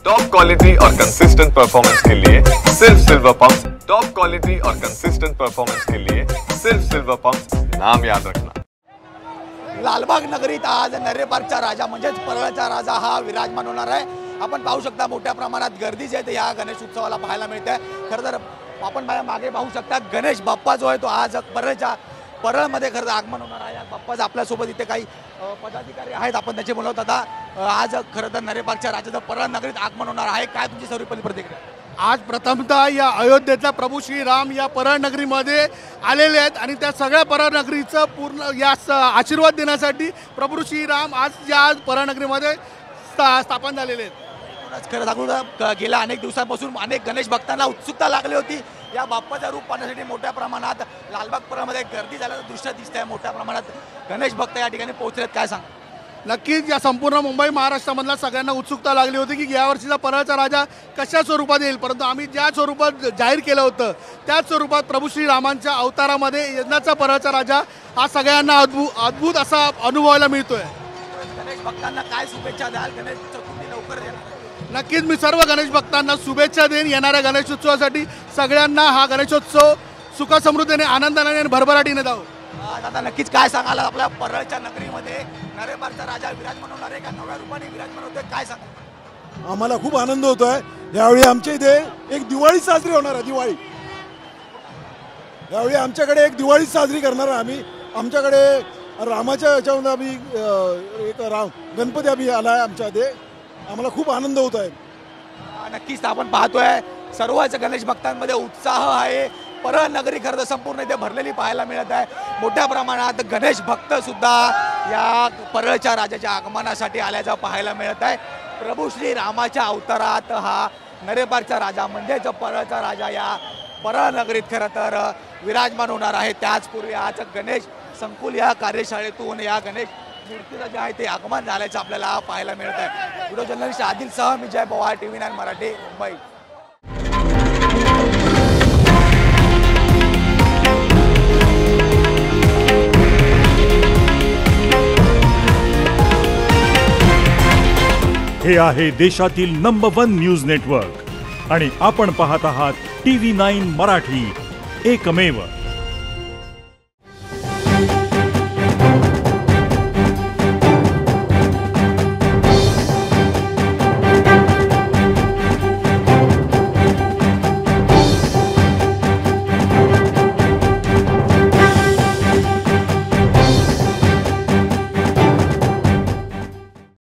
Top quality और consistent performance के लिए सिर्फ सिल्वर पंप। टॉप क्वालिटी और कंसिस्टेंट परफॉर्मेंस के लिए सिर्फ सिल्वर पंप, नाम याद रखना। लालबाग नगरीत आज नरेपार्कचा राजा म्हणजेच परळचा राजा हा विराजमान होणार आहे। आपण पाहू शकता मोठ्या प्रमाणात गर्दी जी आहे या गणेश उत्सवाला पाहायला मिळते। खरं तर आपण मागे पाहू शकता गणेश बाप्पा जो आहे तो आज परळमध्ये खरं आगमन होणार आहे। बाप्पाच आपल्यासोबत इथे काही पदाधिकारी आहेत, आपण त्याचे बोलवत आता। आज खरं तर नरेपार्कच्या राजाचं परळ नगरीत आगमन होणार आहे। काय तुमची सर्वपरी प्रतिक्रिया? आज प्रथमतः या अयोध्येतला प्रभू श्रीराम या परळ नगरीमध्ये आलेले आहेत आणि त्या सगळ्या परळ नगरीचं पूर्ण या आशीर्वाद देण्यासाठी प्रभू श्रीराम आज या परळ नगरीमध्ये स्थापन झालेले आहेत। खरं सांगू गेल्या अनेक दिवसांपासून अनेक गणेश भक्तांना उत्सुकता लागली होती या बाप्पाचा रूप पाहण्यासाठी। मोठ्या प्रमाणात लालबाग परळमध्ये गर्दी झाल्याचं दृश्य दिसतंय। मोठ्या प्रमाणात गणेश भक्त या ठिकाणी पोहोचलेत। काय सांग? नक्कीच या संपूर्ण मुंबई महाराष्ट्रामधल्या सगळ्यांना उत्सुकता लागली होती की यावर्षीचा परळचा राजा कशा स्वरूपात येईल, परंतु आम्ही ज्या स्वरूपात जाहीर केलं होतं त्याच स्वरूपात प्रभू श्रीरामांच्या अवतारामध्ये यज्ञाचा परळचा राजा हा सगळ्यांना अद्भुत असा अनुभवायला मिळतोय। गणेश भक्तांना काय शुभेच्छा द्याल? गणेश चतुर्थी लवकर येणार। नक्कीच मी सर्व गणेश भक्तांना शुभेच्छा देईन येणाऱ्या गणेशोत्सवासाठी। सगळ्यांना हा गणेशोत्सव सुख समृद्धीने आनंदाने आणि भरभराटीने जावो। दादा नक्कीच काय सांगाल? आपल्या परळच्या नगरीमध्ये नरेपार्कचा राजा विराजमान होणार आहे का नव्या रूपाने विराजमान होतोय? काय सांगाल? आम्हाला खूप आनंद होतोय। यावेळी आमच्या इथे एक दिवाळी साजरी होणार आहे। दिवाळी यावेळी आमच्याकडे एक दिवाळी साजरी करणार आहे आम्ही। आमच्याकडे रामाच्या याच्यामध्ये आम्ही एक गणपती आम्ही आला आहे आमच्या इथे। आम्हाला खूप आनंद होत आहे। नक्कीच आपण पाहतोय सर्वच गणेश भक्तांमध्ये उत्साह आहे। परळ नगरी खरं तर संपूर्ण इथे भरलेली पाहायला मिळत आहे। मोठ्या प्रमाणात गणेश भक्त सुद्धा या परळच्या राजाच्या आगमनासाठी आल्याचं पाहायला मिळत आहे। प्रभू श्री रामाच्या अवतारात हा नरेपार्कचा राजा म्हणजेच परळचा राजा या परळ नगरीत खरं तर विराजमान होणार आहे। त्याचपूर्वी आज गणेश संकुल या कार्यशाळेतून या गणेश मूर्तीचं जे आहे ते आगमन झाल्याचं आपल्याला पाहायला मिळत आहे। व्हिडिओ जर्नलिस्ट आदिल सह मी जय पवार, TV9 मराठी, मुंबई। हे आहे देशातील नंबर 1 न्यूज नेटवर्क आणि आपण पाहत आहात TV9 मराठी, एकमेव।